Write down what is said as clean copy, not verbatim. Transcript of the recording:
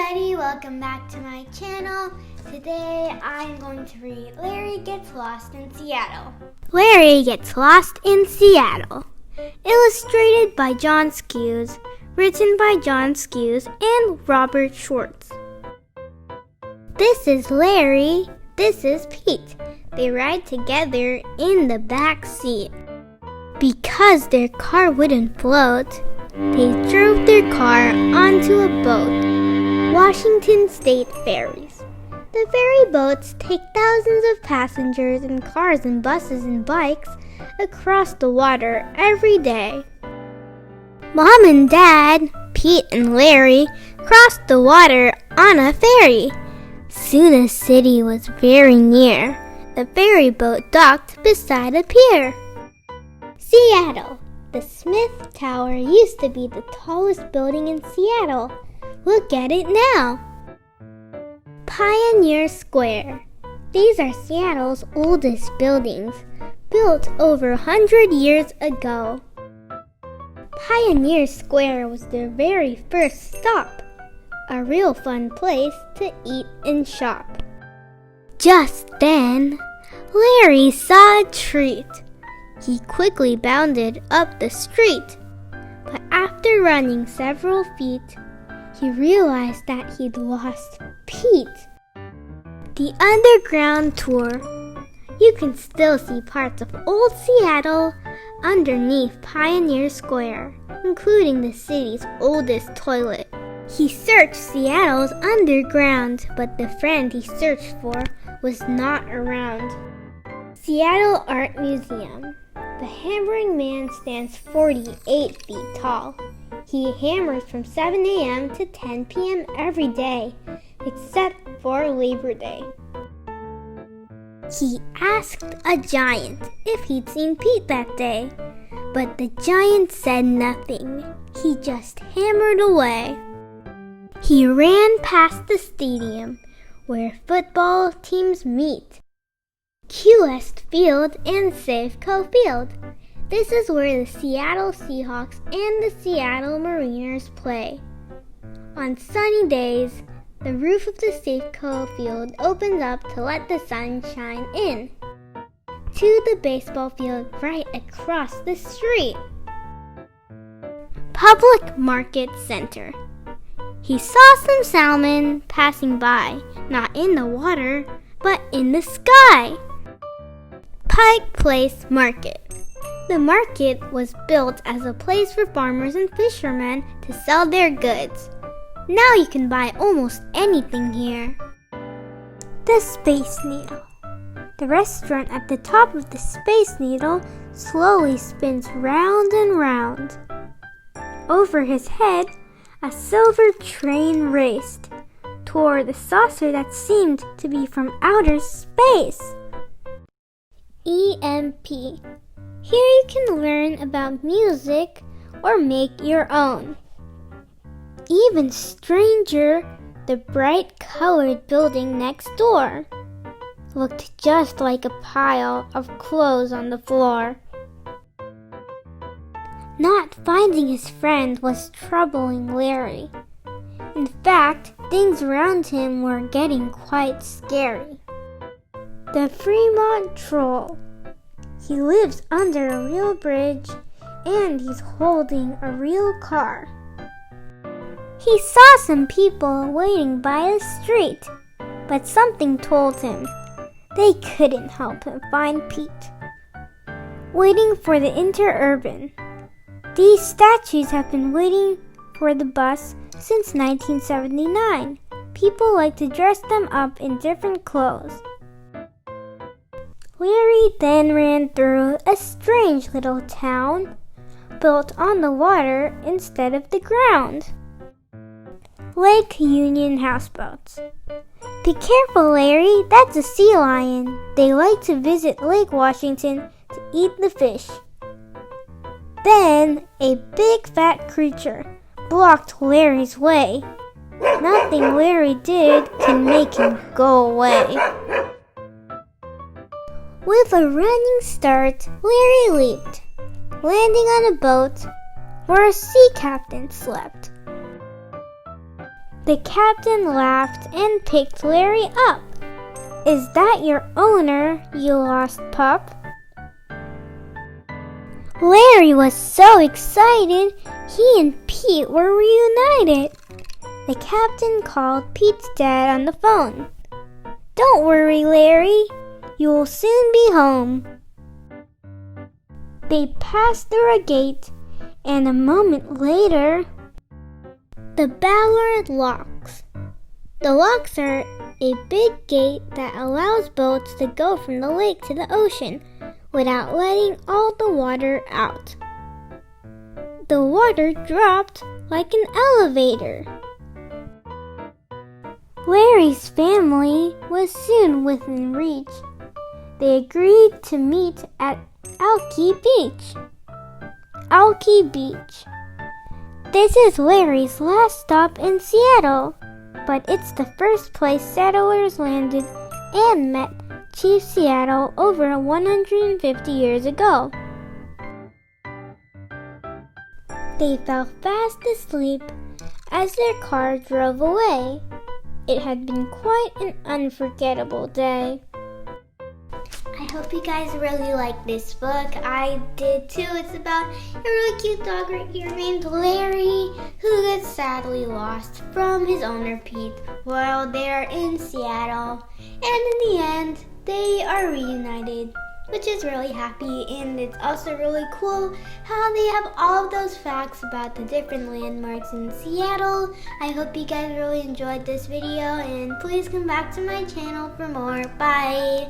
everybody, welcome back to my channel. Today I'm going to read Larry Gets Lost in Seattle. Larry Gets Lost in Seattle. Illustrated by John Skews, written by John Skews and Robert Schwartz. This is Larry, this is Pete. They ride together in the back seat. Because their car wouldn't float, they drove their car onto a boat. Washington State ferries. The ferry boats take thousands of passengers in cars and buses and bikes across the water every day. Mom and Dad, Pete and Larry, crossed the water on a ferry. Soon a city was very near. The ferry boat docked beside a pier. Seattle. The Smith Tower used to be the tallest building in Seattle. Look at it now. Pioneer Square. These are Seattle's oldest buildings, built over 100 years ago. Pioneer Square was their very first stop, a real fun place to eat and shop. Just then, Larry saw a treat. He quickly bounded up the street, but after running several feet, he realized that he'd lost Pete. The underground tour. You can still see parts of old Seattle underneath Pioneer Square, including the city's oldest toilet. He searched Seattle's underground, but the friend he searched for was not around. Seattle Art Museum. The hammering man stands 48 feet tall. He hammers from 7 a.m. to 10 p.m. every day, except for Labor Day. He asked a giant if he'd seen Pete that day, but the giant said nothing. He just hammered away. He ran past the stadium where football teams meet. Key West Field and Safeco Field. This is where the Seattle Seahawks and the Seattle Mariners play. On sunny days, the roof of the Safeco Field opens up to let the sun shine in to the baseball field right across the street. Public Market Center. He saw some salmon passing by, not in the water, but in the sky. Pike Place Market. The market was built as a place for farmers and fishermen to sell their goods. Now you can buy almost anything here. The Space Needle. The restaurant at the top of the Space Needle slowly spins round and round. Over his head, a silver train raced toward the saucer that seemed to be from outer space. EMP. Here you can learn about music or make your own. Even stranger, the bright colored building next door looked just like a pile of clothes on the floor. Not finding his friend was troubling Larry. In fact, things around him were getting quite scary. The Fremont Troll. He lives under a real bridge and he's holding a real car. He saw some people waiting by the street, but something told him they couldn't help him find Pete. Waiting for the interurban. These statues have been waiting for the bus since 1979. People like to dress them up in different clothes. Larry then ran through a strange little town built on the water instead of the ground. Lake Union houseboats. Be careful, Larry, that's a sea lion. They like to visit Lake Washington to eat the fish. Then a big fat creature blocked Larry's way. Nothing Larry did can make him go away. With a running start, Larry leaped, landing on a boat where a sea captain slept. The captain laughed and picked Larry up. "Is that your owner, you lost pup?" Larry was so excited, he and Pete were reunited. The captain called Pete's dad on the phone. "Don't worry, Larry. You will soon be home." They passed through a gate, and a moment later, the Ballard Locks. The locks are a big gate that allows boats to go from the lake to the ocean without letting all the water out. The water dropped like an elevator. Larry's family was soon within reach. They agreed to meet at Alki Beach. Alki Beach. This is Larry's last stop in Seattle, but it's the first place settlers landed and met Chief Seattle over 150 years ago. They fell fast asleep as their car drove away. It had been quite an unforgettable day. I hope you guys really like this book. I did too. It's about a really cute dog right here named Larry, who gets sadly lost from his owner Pete while they're in Seattle. And in the end, they are reunited, which is really happy. And it's also really cool how they have all of those facts about the different landmarks in Seattle. I hope you guys really enjoyed this video, and please come back to my channel for more. Bye!